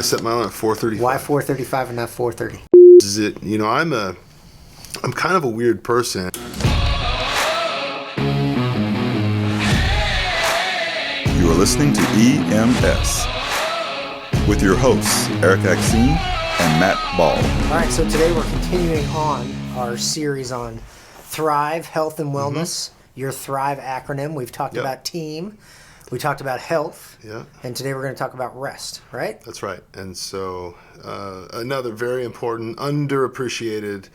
I set my own at 4:35. Why 4:35 and not 4:30? Is it? You know, I'm kind of a weird person. You are listening to EMS with your hosts Erik Axene and Matt Ball. All right, so today we're continuing on our series on Thrive, Health and Wellness. Your Thrive acronym. We've talked about team. We talked about health. Yeah. And today we're going to talk about rest, right? That's right. And so another very important, underappreciated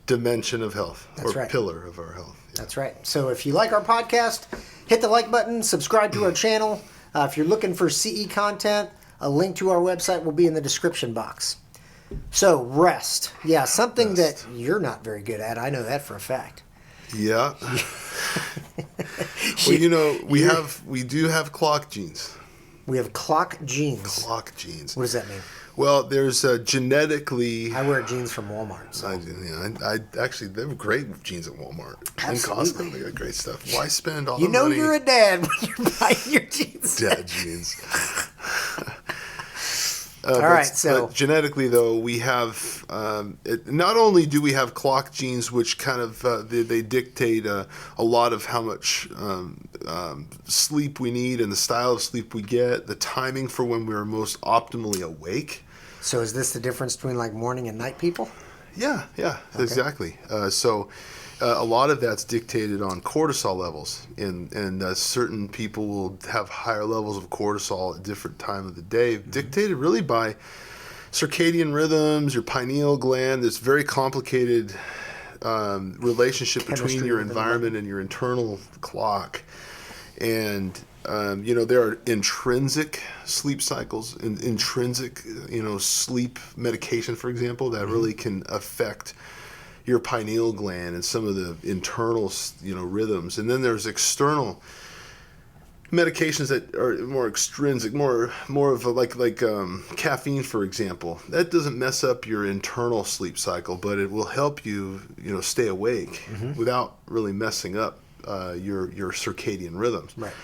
dimension of health. That's right. Pillar of our health. Yeah. That's right. So if you like our podcast, hit the like button, subscribe to our channel. If you're looking for CE content, a link to our website will be in the description box. So rest. Yeah, something that you're not very good at. I know that for a fact. Yeah. Well, you know, we do have clock genes. We have clock genes. Clock genes. What does that mean? Well, there's genetically. I wear jeans from Walmart. So. I actually, they have great jeans at Walmart. Absolutely. And Costco, they got great stuff. Why spend all the You know money? you're a dad when you're buying your jeans. Dad jeans. All right, so but genetically, though, we have not only do we have clock genes, which kind of they dictate a lot of how much sleep we need and the style of sleep we get, the timing for when we're most optimally awake. So is this the difference between like morning and night people? Yeah, okay. Exactly. A lot of that's dictated on cortisol levels, and certain people will have higher levels of cortisol at different time of the day, dictated really by circadian rhythms, your pineal gland. There's very complicated relationship between your environment and your internal clock. And, there are intrinsic sleep cycles, intrinsic, sleep medication, for example, that really can affect your pineal gland and some of the internal, rhythms. And then there's external medications that are more extrinsic, more of like caffeine, for example. That doesn't mess up your internal sleep cycle, but it will help you, stay awake without really messing up your circadian rhythms. Right.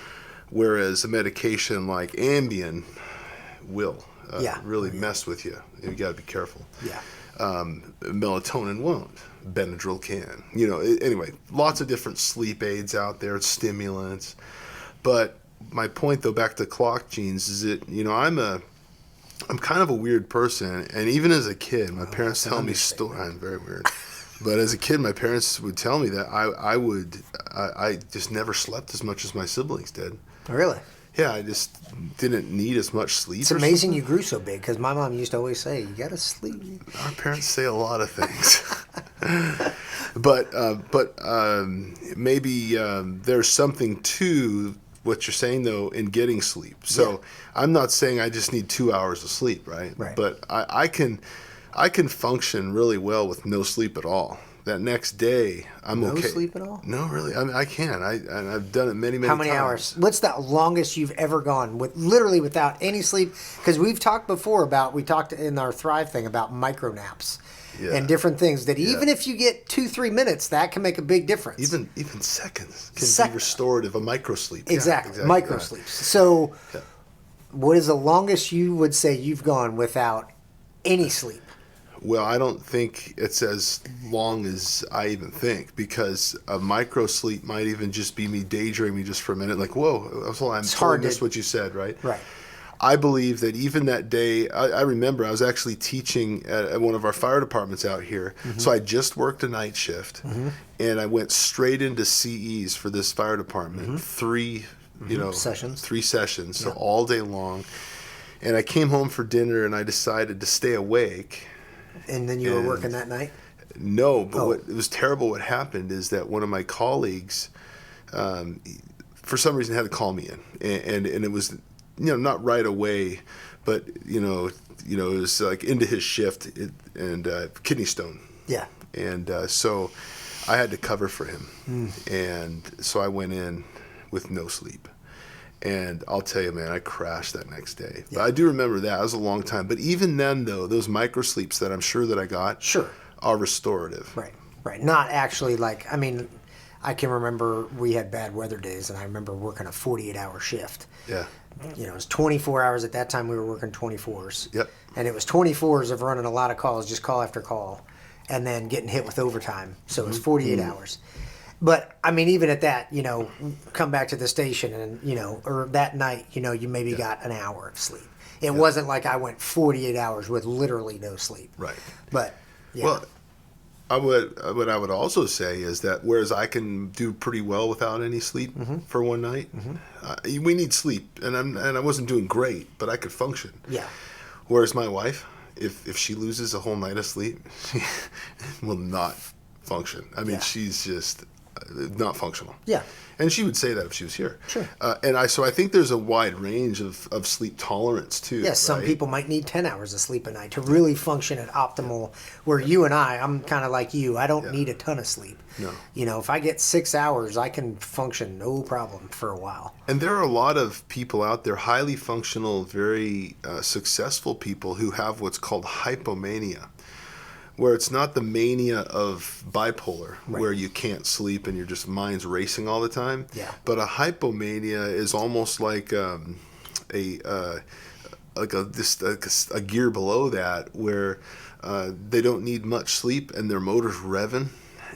Whereas a medication like Ambien will really mess with you. You got to be careful. Yeah. Melatonin won't. Benadryl can. Anyway, lots of different sleep aids out there, stimulants. But my point, though, back to clock genes, is that, I'm kind of a weird person. And even as a kid, my parents tell me stories. I'm very weird. But as a kid, my parents would tell me that I just never slept as much as my siblings did. Really? Yeah, I just didn't need as much sleep. It's amazing you grew so big, because my mom used to always say, you got to sleep. Our parents say a lot of things. but maybe there's something to what you're saying, though, in getting sleep. So I'm not saying I just need 2 hours of sleep, right? But I can function really well with no sleep at all. That next day, I'm okay. No sleep at all? No, really. I mean, I can. I've done it many times. How many hours? What's the longest you've ever gone literally without any sleep? Because we've talked before we talked in our Thrive thing about micro naps and different things that even if you get 2-3 minutes, that can make a big difference. Even seconds can be restorative, a micro sleep. Exactly. Micro sleeps. So what is the longest you would say you've gone without any sleep? Well, I don't think it's as long as I even think, because a micro sleep might even just be me daydreaming just for a minute, like, whoa, I'm totally missed what you said, right? Right. I believe that even that day, I remember I was actually teaching at one of our fire departments out here. So I just worked a night shift, and I went straight into CEs for this fire department, three sessions, so all day long. And I came home for dinner, and I decided to stay awake. And then you were working that night? No, but what it was terrible. What happened is that one of my colleagues, for some reason, had to call me in, and it was, not right away, but it was like into his shift and kidney stone. Yeah. And so I had to cover for him, and so I went in with no sleep. And I'll tell you, man, I crashed that next day. Yeah. But I do remember that. It was a long time. But even then, though, those micro sleeps that I'm sure that I got are restorative. Right. Not actually I can remember we had bad weather days, and I remember working a 48-hour shift. Yeah. it was 24 hours at that time. We were working 24s. Yep. And it was 24s of running a lot of calls, just call after call, and then getting hit with overtime. So it was 48 hours. But I mean, even at that, come back to the station and, or that night, you maybe got an hour of sleep. It wasn't like I went 48 hours with literally no sleep. Right. But, yeah. Well, what I would also say is that whereas I can do pretty well without any sleep for one night, we need sleep, and I wasn't doing great, but I could function. Yeah. Whereas my wife, if she loses a whole night of sleep, she will not function. I mean, she's just not functional. Yeah. And she would say that if she was here. Sure. So I think there's a wide range of sleep tolerance too. Yes, some people might need 10 hours of sleep a night to really function at optimal, where you and I'm kind of like you. I don't need a ton of sleep. No. If I get 6 hours, I can function no problem for a while. And there are a lot of people out there, highly functional, very successful people who have what's called hypomania, where it's not the mania of bipolar, where you can't sleep and your just mind's racing all the time. Yeah. But a hypomania is almost like a gear below that, where they don't need much sleep and their motor's revving,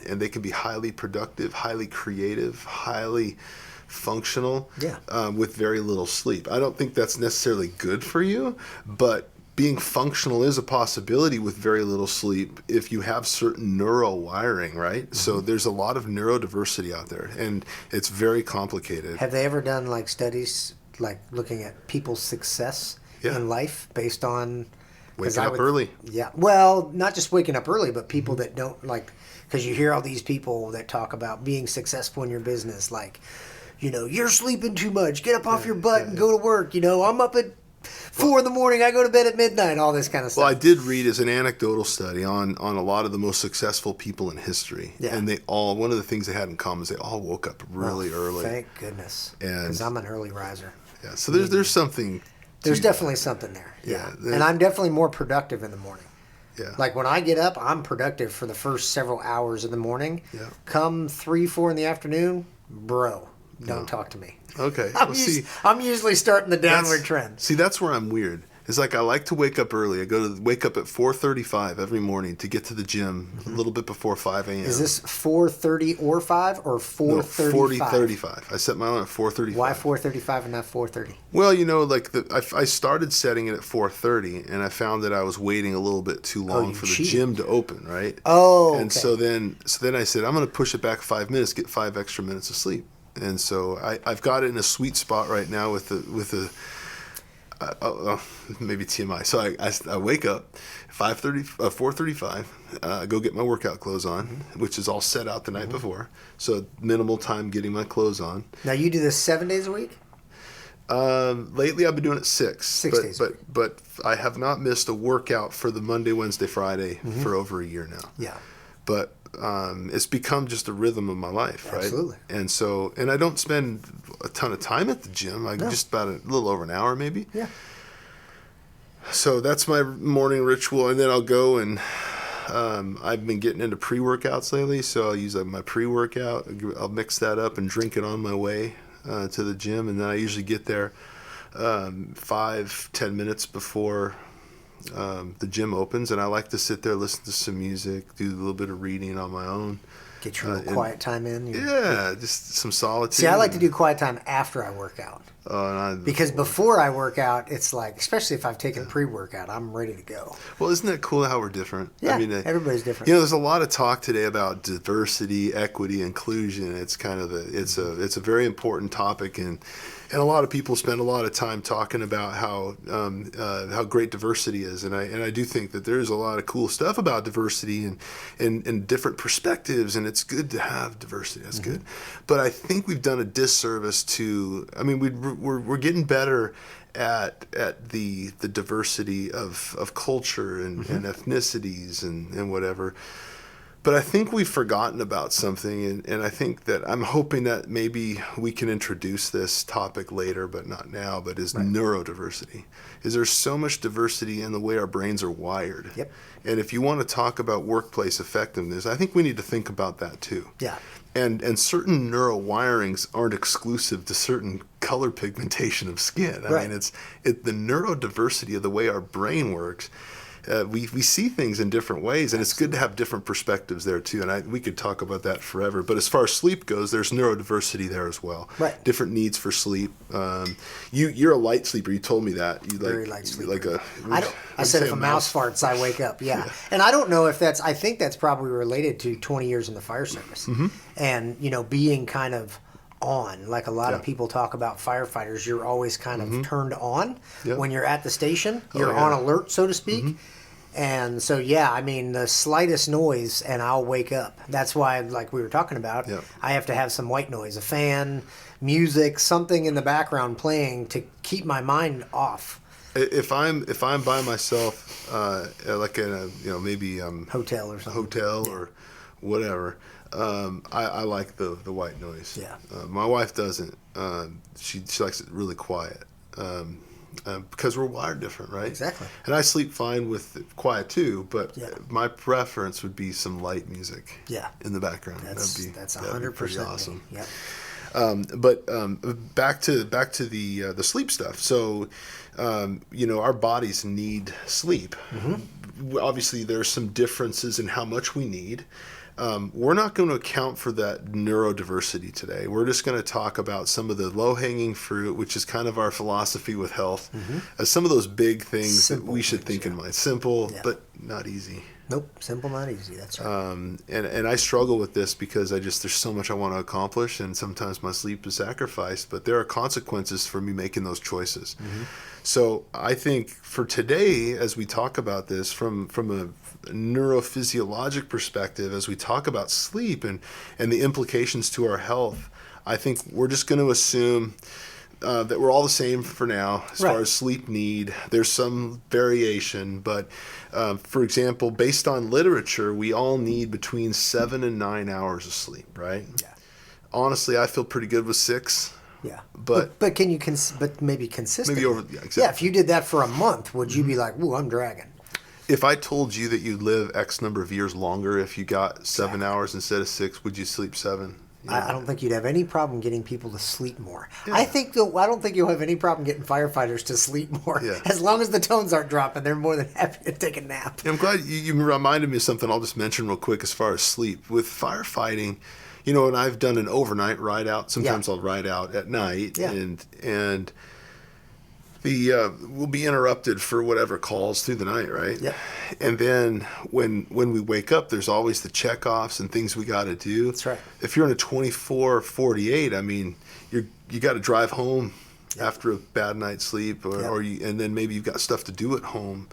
and they can be highly productive, highly creative, highly functional with very little sleep. I don't think that's necessarily good for you, but being functional is a possibility with very little sleep if you have certain neural wiring, right? So there's a lot of neurodiversity out there, and it's very complicated. Have they ever done like studies like looking at people's success in life based on waking up early? Yeah. Well, not just waking up early, but people that don't like, because you hear all these people that talk about being successful in your business, like, you're sleeping too much. Get up off your butt and go to work. I'm up at 4 a.m, I go to bed at midnight, all this kind of stuff. Well, I did read as an anecdotal study on a lot of the most successful people in history. Yeah. And one of the things they had in common is they all woke up really early. Thank goodness. Because I'm an early riser. Yeah, so there's something. There's definitely something there. Yeah. And I'm definitely more productive in the morning. Yeah. Like when I get up, I'm productive for the first several hours in the morning. Yeah. Come 3, 4 in the afternoon, bro, don't talk to me. Okay. I'm usually starting the downward trend. See, that's where I'm weird. It's like I like to wake up early. I wake up at 4:35 every morning to get to the gym a little bit before 5 a.m. Is this 4:30 or 5 or 4:35? No, 40:35. I set my alarm at 4:35. Why 4:35 and not 4:30? Well, I started setting it at 4:30, and I found that I was waiting a little bit too long for the gym to open, right? Oh, and so then I said I'm going to push it back 5 minutes, get 5 extra minutes of sleep, and so I've got it in a sweet spot right now with the. Maybe TMI. So I wake up 4:35. Go get my workout clothes on, which is all set out the night before. So minimal time getting my clothes on. Now you do this 7 days a week? Lately I've been doing it 6. 6 days. But I have not missed a workout for the Monday, Wednesday, Friday for over a year now. Yeah. But it's become just a rhythm of my life, right? Absolutely. And I don't spend a ton of time at the gym. Just about a little over an hour maybe. Yeah. So that's my morning ritual, and then I'll go and I've been getting into pre-workouts lately, so I'll use my pre-workout. I'll mix that up and drink it on my way to the gym, and then I usually get there 5-10 minutes before the gym opens, and I like to sit there, listen to some music, do a little bit of reading on my own. Get your little quiet time in. Yeah, just some solitude. See, I like to do quiet time after I work out. Because before I work out, it's like, especially if I've taken pre-workout, I'm ready to go. Well, isn't that cool how we're different? Yeah, everybody's different. There's a lot of talk today about diversity, equity, inclusion. It's kind of it's a very important topic, and a lot of people spend a lot of time talking about how great diversity is, and I do think that there's a lot of cool stuff about diversity and different perspectives, and it's good to have diversity. That's good, but I think we've done a disservice to. I mean, we're getting better at the diversity of culture and ethnicities and whatever. But I think we've forgotten about something, and I think that I'm hoping that maybe we can introduce this topic later, but not now, but is neurodiversity. Is there so much diversity in the way our brains are wired? Yep. And if you want to talk about workplace effectiveness, I think we need to think about that too. Yeah. And certain neurowirings aren't exclusive to certain color pigmentation of skin. I mean, it's the neurodiversity of the way our brain works. We see things in different ways, and it's good to have different perspectives there too. And we could talk about that forever. But as far as sleep goes, there's neurodiversity there as well. Right. Different needs for sleep. You're a light sleeper. You told me that. You Very light sleeper. Like a. I said if a mouse farts, I wake up. Yeah. And I don't know if that's. I think that's probably related to 20 years in the fire service, and being kind of on. Like a lot of people talk about firefighters, you're always kind of turned on when you're at the station. You're on alert, so to speak. And so, I mean, the slightest noise and I'll wake up. That's why, like we were talking about, I have to have some white noise, a fan, music, something in the background playing to keep my mind off. If I'm by myself, like in a maybe hotel or something, or whatever, I like the white noise. Yeah. My wife doesn't. She likes it really quiet. Because we're wired different, right? Exactly. And I sleep fine with quiet too, but my preference would be some light music. In the background. That's 100% pretty awesome. Yeah. But back to the sleep stuff. So, our bodies need sleep. Obviously, there's some differences in how much we need. We're not going to account for that neurodiversity today. We're just going to talk about some of the low-hanging fruit, which is kind of our philosophy with health, as some of those big things that we should think in mind. Simple, but not easy. Nope, simple, not easy. That's right. And I struggle with this because there's so much I want to accomplish, and sometimes my sleep is sacrificed. But there are consequences for me making those choices. So I think for today, as we talk about this from a neurophysiologic perspective, as we talk about sleep and the implications to our health, I think we're just going to assume that we're all the same for now as far as sleep need. There's some variation, but for example, based on literature, we all need between 7 and 9 hours of sleep, right? Yeah. Honestly, I feel pretty good with 6. Yeah, but can you but maybe consistent? Maybe over exactly. Yeah, if you did that for a month, would you be like, "Ooh, I'm dragging"? If I told you that you'd live X number of years longer if you got 7 hours instead of 6, would you sleep 7? I don't think you'd have any problem getting people to sleep more. Yeah. I don't think you'll have any problem getting firefighters to sleep more. Yeah. As long as the tones aren't dropping, they're more than happy to take a nap. I'm glad you reminded me of something I'll just mention real quick as far as sleep. With firefighting, and I've done an overnight ride out. Sometimes I'll ride out at night, and we'll be interrupted for whatever calls through the night, right? Yeah. And then when we wake up, there's always the checkoffs and things we got to do. That's right. If you're in a 24-48, I mean, you got to drive home after a bad night's sleep, and then maybe you've got stuff to do at home.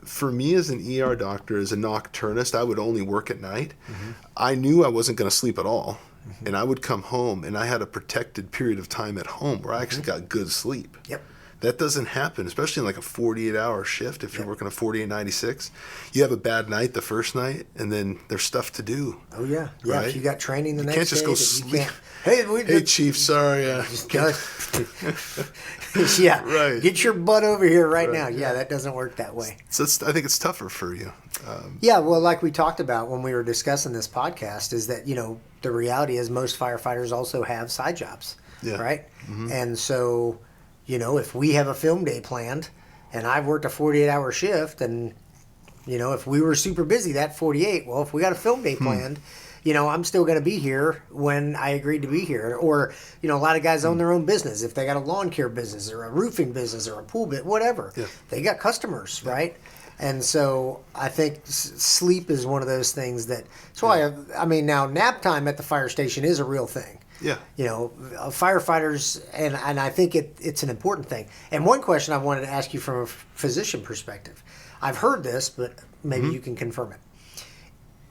For me as an ER doctor, as a nocturnist, I would only work at night. I knew I wasn't going to sleep at all. And I would come home, and I had a protected period of time at home where I actually got good sleep. Yep. That doesn't happen, especially in like a 48-hour shift. If you're working a 48-96, you have a bad night the first night, and then there's stuff to do. Oh, yeah. Yeah, right? If you got training the you next day. You can't just go sleep. Hey, Chief, sorry. Right. Get your butt over here right now. Yeah, that doesn't work that way. So I think it's tougher for you. Well, like we talked about when we were discussing this podcast, is that, the reality is most firefighters also have side jobs, right? And so, if we have a film day planned and I've worked a 48-hour shift and, if we were super busy that 48, well, if we got a film day planned, I'm still going to be here when I agreed to be here. Or, a lot of guys own their own business. If they got a lawn care business or a roofing business or a pool bit, whatever, they got customers, right? And so I think sleep is one of those things that's why, now nap time at the fire station is a real thing. Yeah. Firefighters, and I think it's an important thing. And one question I wanted to ask you from a physician perspective. I've heard this, but maybe you can confirm it.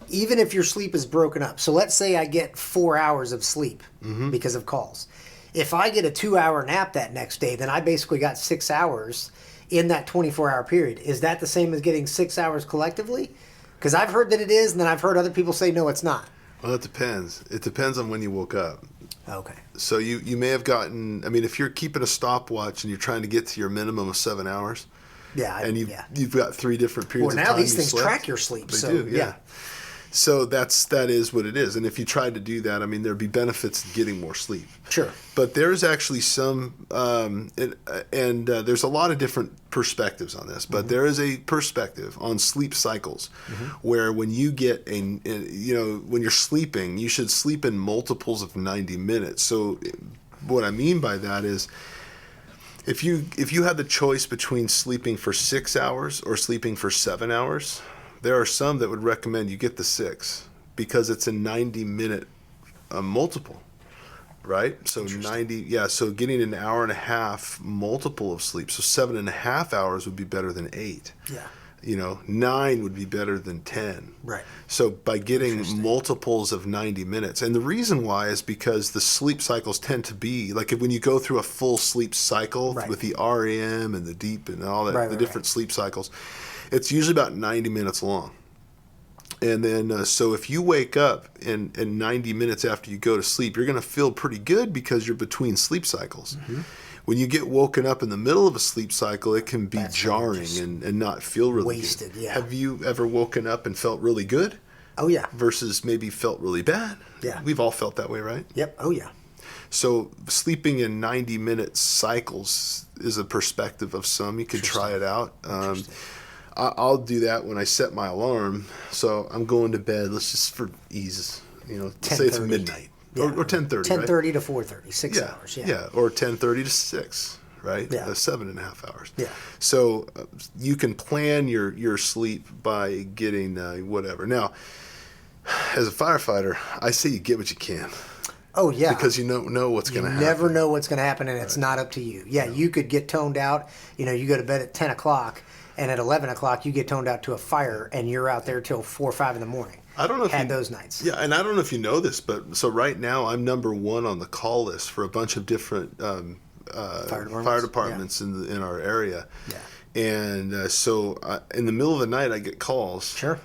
Even if your sleep is broken up, so let's say I get 4 hours of sleep because of calls. If I get a 2-hour nap that next day, then I basically got 6 hours in that 24-hour period. Is that the same as getting 6 hours collectively? Because I've heard that it is, and then I've heard other people say, no, it's not. Well, it depends. It depends on when you woke up. Okay. So you may have gotten, if you're keeping a stopwatch and you're trying to get to your minimum of 7 hours, and you've got 3 different periods of time. Well, now these things slept, track your sleep. They do, yeah. So that is what it is. And if you tried to do that, I mean, there'd be benefits to getting more sleep. Sure. But there's actually some, there's a lot of different perspectives on this. But there is a perspective on sleep cycles, where when you get when you're sleeping, you should sleep in multiples of 90 minutes. So what I mean by that is, if you had the choice between sleeping for 6 hours or sleeping for 7 hours, there are some that would recommend you get the 6 because it's a 90-minute multiple, right? So 90, so getting an hour and a half multiple of sleep. So 7.5 hours would be better than 8. Yeah. 9 would be better than 10. Right. So by getting multiples of 90 minutes, and the reason why is because the sleep cycles tend to be like when you go through a full sleep cycle with the REM and the deep and all that, the different sleep cycles, it's usually about 90 minutes long. And then, so if you wake up in 90 minutes after you go to sleep, you're going to feel pretty good because you're between sleep cycles. When you get woken up in the middle of a sleep cycle, it can be jarring and not feel really wasted, good. yeah. Have you ever woken up and felt really good? Oh, yeah. Versus maybe felt really bad? Yeah. We've all felt that way, right? Yep. Oh, yeah. So sleeping in 90-minute cycles is a perspective of some. You could try it out. I'll do that when I set my alarm. So I'm going to bed. Let's just for ease, say it's midnight or 10:30. 10:30 to 4:30, 6 hours. Yeah, or 10:30 to 6, right? Yeah. 7.5 hours. Yeah. So you can plan your sleep by getting whatever. Now, as a firefighter, I say you get what you can. Oh, yeah. Because you don't know what's going to happen. You never know what's going to happen, and it's not up to you. Yeah, you could get toned out. You go to bed at 10 o'clock, and at 11 o'clock, you get toned out to a fire, and you're out there till 4 or 5 in the morning. I don't know if Had those nights. Yeah, and I don't know if you know this, but so right now I'm number 1 on the call list for a bunch of different fire departments in our area. Yeah. And so in the middle of the night, I get calls. Sure.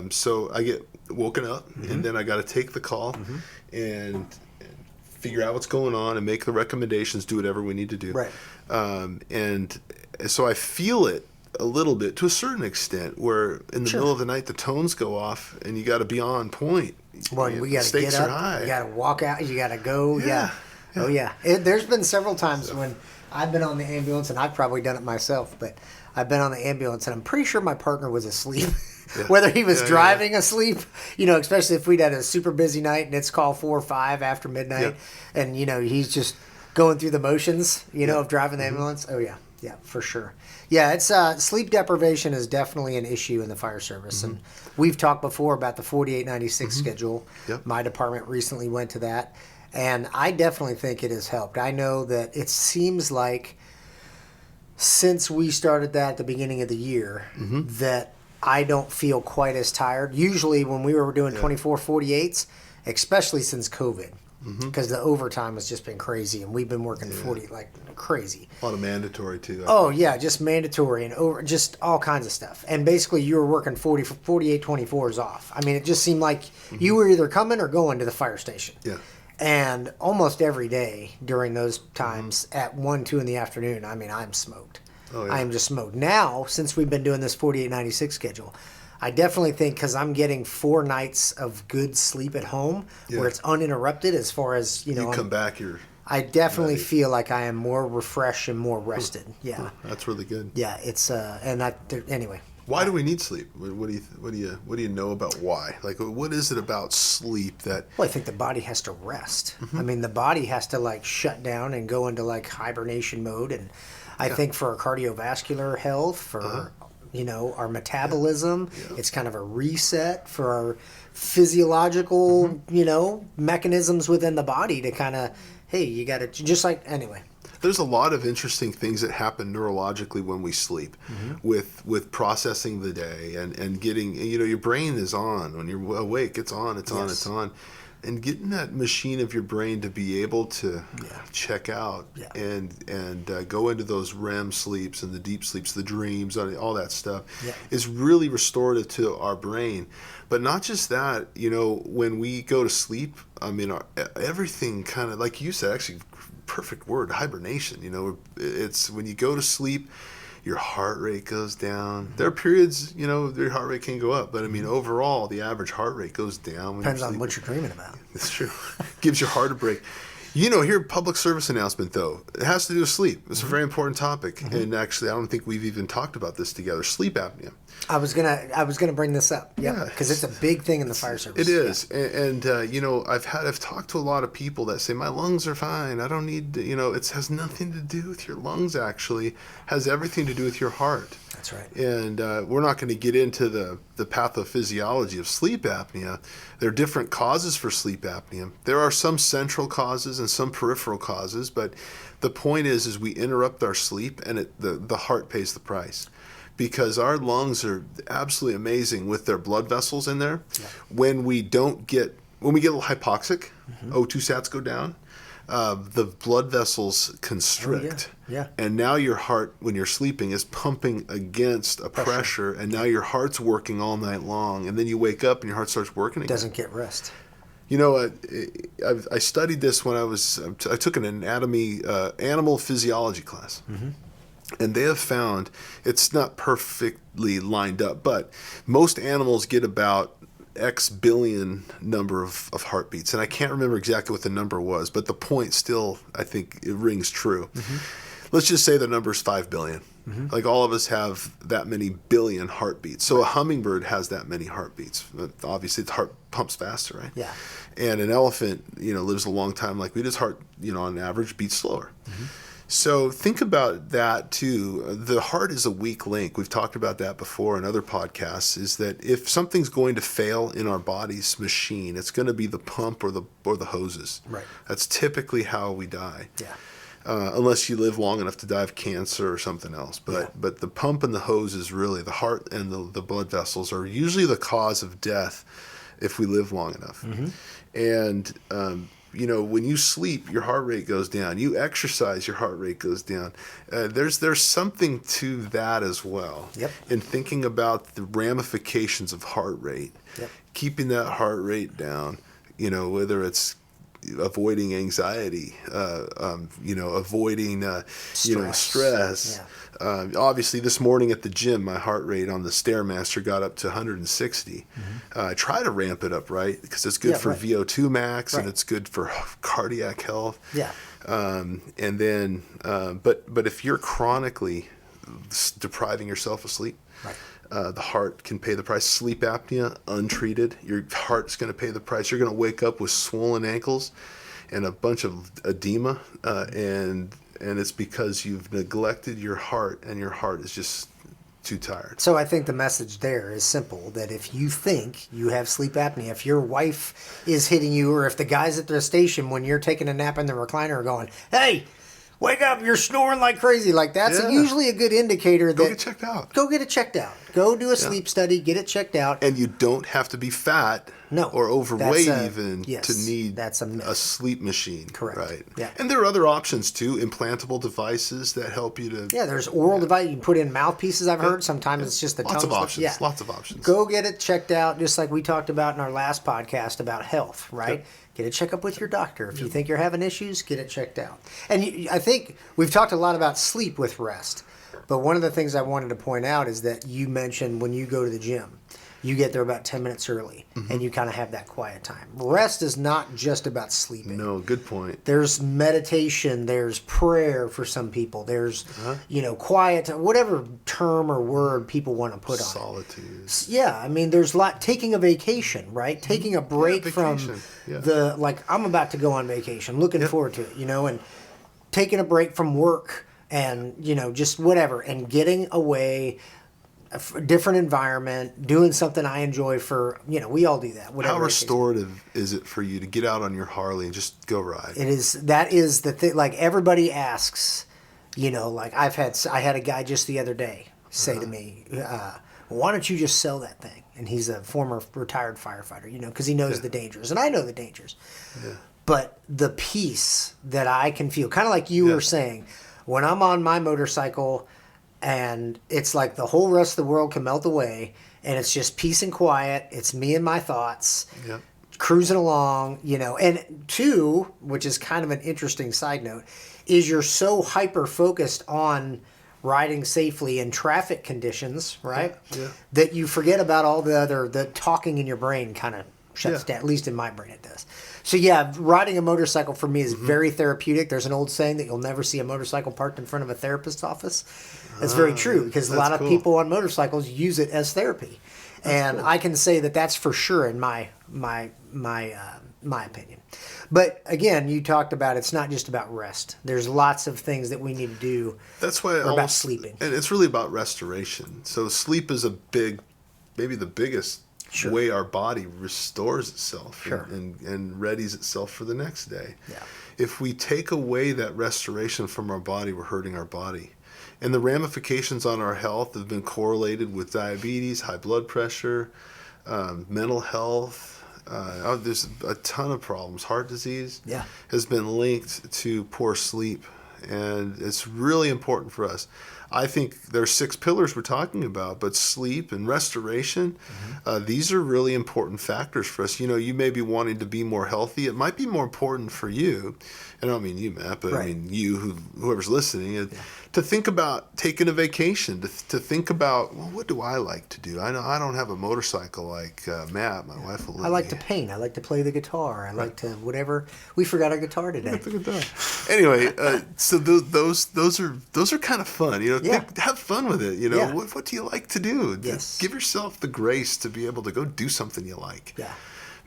So I get woken up, and then I got to take the call and figure out what's going on and make the recommendations, do whatever we need to do. Right. And so I feel it a little bit to a certain extent, where in the middle of the night the tones go off and you got to be on point. Well, we got to get up. High. You got to walk out. You got to go. Yeah. Oh yeah. There's been several times when I've been on the ambulance, and I've probably done it myself, but I've been on the ambulance and I'm pretty sure my partner was asleep. Whether he was driving asleep, especially if we'd had a super busy night and it's call 4 or 5 after midnight, and he's just going through the motions, of driving the ambulance. Oh yeah. Yeah, for sure. Yeah, it's sleep deprivation is definitely an issue in the fire service, and we've talked before about the 4896 schedule. Yep. My department recently went to that, and I definitely think it has helped. I know that it seems like since we started that at the beginning of the year, that I don't feel quite as tired. Usually when we were doing 24/48s, especially since COVID, because the overtime has just been crazy, and we've been working 40 like crazy. A lot of mandatory too. Oh yeah, just mandatory and over, just all kinds of stuff. And basically, you were working 48 24s off. I mean, it just seemed like you were either coming or going to the fire station. Yeah. And almost every day during those times at 1, 2 in the afternoon, I mean, I'm smoked. Oh, yeah. I am just smoked. Now, since we've been doing this 4896 schedule, I definitely think because I'm getting 4 nights of good sleep at home where it's uninterrupted as far as, you come back, I definitely feel like I am more refreshed and more rested. Yeah. That's really good. Yeah, it's anyway. Why do we need sleep? What do you know about why? Like, what is it about sleep that? Well, I think the body has to rest. I mean, the body has to shut down and go into hibernation mode, and I think for our cardiovascular health, for our metabolism, it's kind of a reset for our physiological mechanisms within the body to kind of, hey, you got to anyway. There's a lot of interesting things that happen neurologically when we sleep, with processing the day and getting, your brain is on. When you're awake, it's on, it's on. And getting that machine of your brain to be able to check out and go into those REM sleeps and the deep sleeps, the dreams, all that stuff is really restorative to our brain. But not just that, when we go to sleep, I mean, everything kind of, like you said, actually, perfect word, hibernation. It's when you go to sleep, your heart rate goes down. There are periods, your heart rate can go up, but I mean, overall, the average heart rate goes down. Depends on what you're dreaming about. It's true. Gives your heart a break. Here, public service announcement, though. It has to do with sleep. It's a very important topic. And actually, I don't think we've even talked about this together. Sleep apnea. I was gonna bring this up. Yeah, because it's a big thing in the fire service. It is, and I've talked to a lot of people that say my lungs are fine. I don't need it has nothing to do with your lungs. Actually, has everything to do with your heart. That's right. And we're not going to get into the pathophysiology of sleep apnea. There are different causes for sleep apnea. There are some central causes and some peripheral causes, but the point is we interrupt our sleep, and the heart pays the price. Because our lungs are absolutely amazing with their blood vessels in there. Yeah. When we get a little hypoxic, O2 sats go down, the blood vessels constrict. Oh, yeah. And now your heart, when you're sleeping, is pumping against a pressure, and now your heart's working all night long, and then you wake up and your heart starts working again. Doesn't get rest. I studied this when I took an anatomy, animal physiology class. Mm-hmm. And they have found, it's not perfectly lined up, but most animals get about X billion number of heartbeats. And I can't remember exactly what the number was, but the point still, I think, it rings true. Mm-hmm. Let's just say the number's 5 billion. Mm-hmm. Like all of us have that many billion heartbeats. So a hummingbird has that many heartbeats. But obviously, its heart pumps faster, right? Yeah. And an elephant, lives a long time like we do. Its heart, on average, beats slower. Mm-hmm. So think about that too. The heart is a weak link. We've talked about that before in other podcasts, is that if something's going to fail in our body's machine, it's going to be the pump or the hoses. Right. That's typically how we die. Yeah. Unless you live long enough to die of cancer or something else. But the pump and the hose is really, the heart and the blood vessels are usually the cause of death if we live long enough. Mm-hmm. And when you sleep, your heart rate goes down. You exercise, your heart rate goes down. There's something to that as well. Yep. In thinking about the ramifications of heart rate, keeping that heart rate down, whether it's avoiding anxiety, avoiding stress. Yeah. Obviously, this morning at the gym, my heart rate on the Stairmaster got up to 160. Mm-hmm. I try to ramp it up, right? Because it's good for VO2 max, and it's good for cardiac health. Yeah. And then, but if you're chronically depriving yourself of sleep, the heart can pay the price. Sleep apnea, untreated, your heart's going to pay the price. You're going to wake up with swollen ankles and a bunch of edema, and it's because you've neglected your heart, and your heart is just too tired. So I think the message there is simple, that if you think you have sleep apnea, if your wife is hitting you, or if the guys at the station when you're taking a nap in the recliner are going, hey, wake up, you're snoring like crazy, like that's usually a good indicator that... Go get checked out. Go get it checked out. Go do a sleep study, get it checked out. And you don't have to be fat or overweight to need a sleep machine. Correct. Right. Yeah. And there are other options too, implantable devices that help you to... Yeah, there's oral device. You can put in mouthpieces, I've heard. Sometimes it's just the tongue. Lots of options. Yeah. Lots of options. Go get it checked out, just like we talked about in our last podcast about health, right? Yep. Get a checkup with your doctor. If you think you're having issues, get it checked out. And I think we've talked a lot about sleep with rest. But one of the things I wanted to point out is that you mentioned when you go to the gym, you get there about 10 minutes early, and you kind of have that quiet time. Rest is not just about sleeping. No, good point. There's meditation, there's prayer for some people, there's, quiet, whatever term or word people want to put on Solitude. Yeah, I mean, there's taking a vacation, right? Taking a break from I'm about to go on vacation, looking forward to it, and taking a break from work and, just whatever, and getting away, a different environment, doing something I enjoy for, we all do that. How restorative is it for you to get out on your Harley and just go ride? That is the thing. Like everybody asks, I had a guy just the other day say to me, why don't you just sell that thing? And he's a former retired firefighter, because he knows the dangers, and I know the dangers. Yeah. But the peace that I can feel, kind of like you were saying, when I'm on my motorcycle and it's like the whole rest of the world can melt away and it's just peace and quiet, it's me and my thoughts, cruising along, and which is kind of an interesting side note, is you're so hyper focused on riding safely in traffic conditions, right? Yeah. That you forget about all the talking in your brain kind of shuts down. At least in my brain it does. So yeah, riding a motorcycle for me is very therapeutic. There's an old saying that you'll never see a motorcycle parked in front of a therapist's office. That's very true, because a lot of people on motorcycles use it as therapy. And I can say that that's for sure in my opinion. But again, you talked about it's not just about rest. There's lots of things that we need to do. That's why about sleeping. And it's really about restoration. So sleep is maybe the biggest way our body restores itself and readies itself for the next day. Yeah. If we take away that restoration from our body, we're hurting our body. And the ramifications on our health have been correlated with diabetes, high blood pressure, mental health. There's a ton of problems. Heart disease has been linked to poor sleep, and it's really important for us. I think there's 6 pillars we're talking about, but sleep and restoration, these are really important factors for us. You may be wanting to be more healthy. It might be more important for you, and I don't mean you, Matt, but I mean you, whoever's listening, to think about taking a vacation, to think about, well, what do I like to do? I know I don't have a motorcycle like Matt, my wife will let I like me. to paint. I like to play the guitar. I like to whatever. We forgot our guitar today. Anyway, so those are kind of fun. Have fun with it. What do you like to do? Yes. Give yourself the grace to be able to go do something you like. Yeah.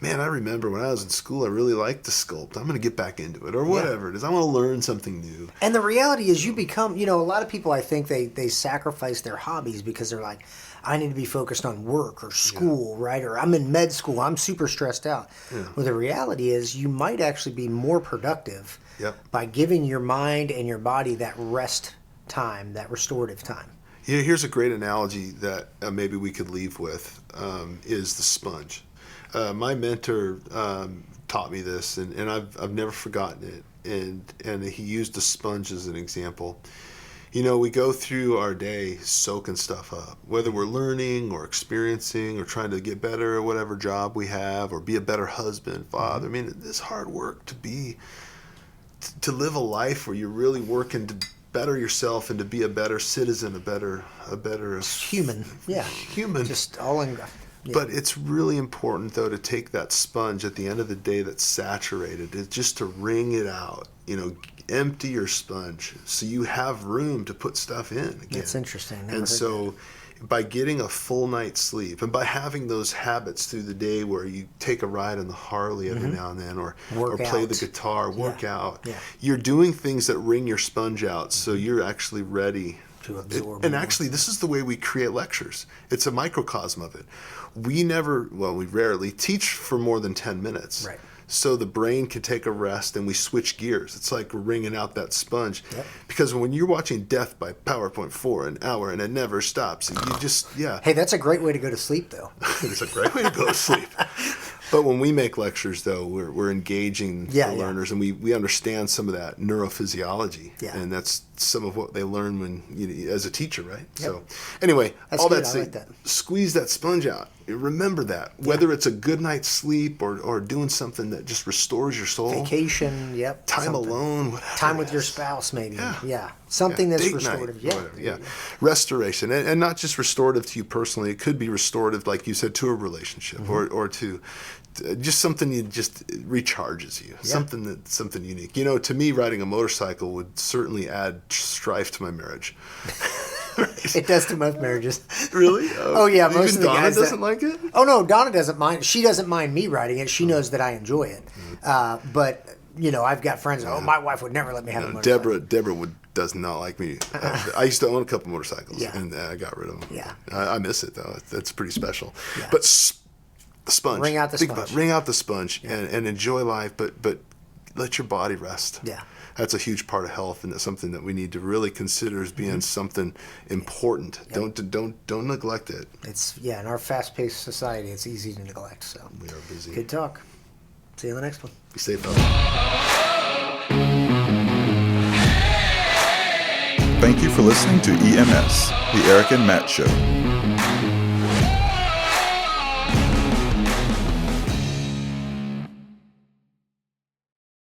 Man, I remember when I was in school, I really liked to sculpt. I'm going to get back into it, or whatever it is. I want to learn something new. And the reality is, you become, a lot of people, I think they sacrifice their hobbies because they're like, I need to be focused on work or school, right? Or I'm in med school, I'm super stressed out. Yeah. Well, the reality is, you might actually be more productive by giving your mind and your body that rest time, that restorative time. Here's a great analogy that maybe we could leave with, is the sponge. My mentor taught me this, and I've never forgotten it. And he used the sponge as an example. We go through our day soaking stuff up, whether we're learning or experiencing or trying to get better at whatever job we have, or be a better husband, father. I mean, it's hard work to live a life where you're really working to better yourself and to be a better citizen, a better human. Yeah. Human. Just all in. Yeah. But it's really important, though, to take that sponge at the end of the day that's saturated, just to wring it out. Empty your sponge so you have room to put stuff in again. That's interesting. And so by getting a full night's sleep and by having those habits through the day where you take a ride on the Harley every now and then, or play the guitar, work out, you're doing things that wring your sponge out, so you're actually ready to absorb. And actually, this is the way we create lectures. It's a microcosm of it. We rarely teach for more than 10 minutes. Right. So the brain can take a rest and we switch gears. It's like wringing out that sponge. Yep. Because when you're watching Death by PowerPoint for an hour and it never stops, you just, Hey, that's a great way to go to sleep, though. It's a great way to go to sleep. But when we make lectures, though, we're engaging the learners, and we understand some of that neurophysiology, and that's some of what they learn when as a teacher, right? Yep. So, anyway, that's all good. that I like that. Squeeze that sponge out. Remember that, whether it's a good night's sleep or doing something that just restores your soul. Vacation, time alone, whatever. Time with your spouse, maybe. Something that's date restorative. Night, restoration, and not just restorative to you personally. It could be restorative, like you said, to a relationship, or to just something that just recharges you. Something unique. To me, riding a motorcycle would certainly add strife to my marriage. Right. It does to most marriages. Really? Oh yeah, most of the Donna guys doesn't like it. Oh no, Donna doesn't mind. She doesn't mind me riding it. She knows that I enjoy it. But I've got friends. Oh, my wife would never let me have a motorcycle. Deborah does not like me. I used to own a couple motorcycles, and I got rid of them. Yeah, I miss it though. That's pretty special. Yeah. But the sponge. Wring out the sponge. Wring out the sponge and enjoy life, but let your body rest. Yeah. That's a huge part of health, and it's something that we need to really consider as being something important. Yep. Don't neglect it. It's in our fast-paced society, it's easy to neglect. So we are busy. Good talk. See you in the next one. Be safe, fellas. Thank you for listening to EMS, the Erik and Matt Show.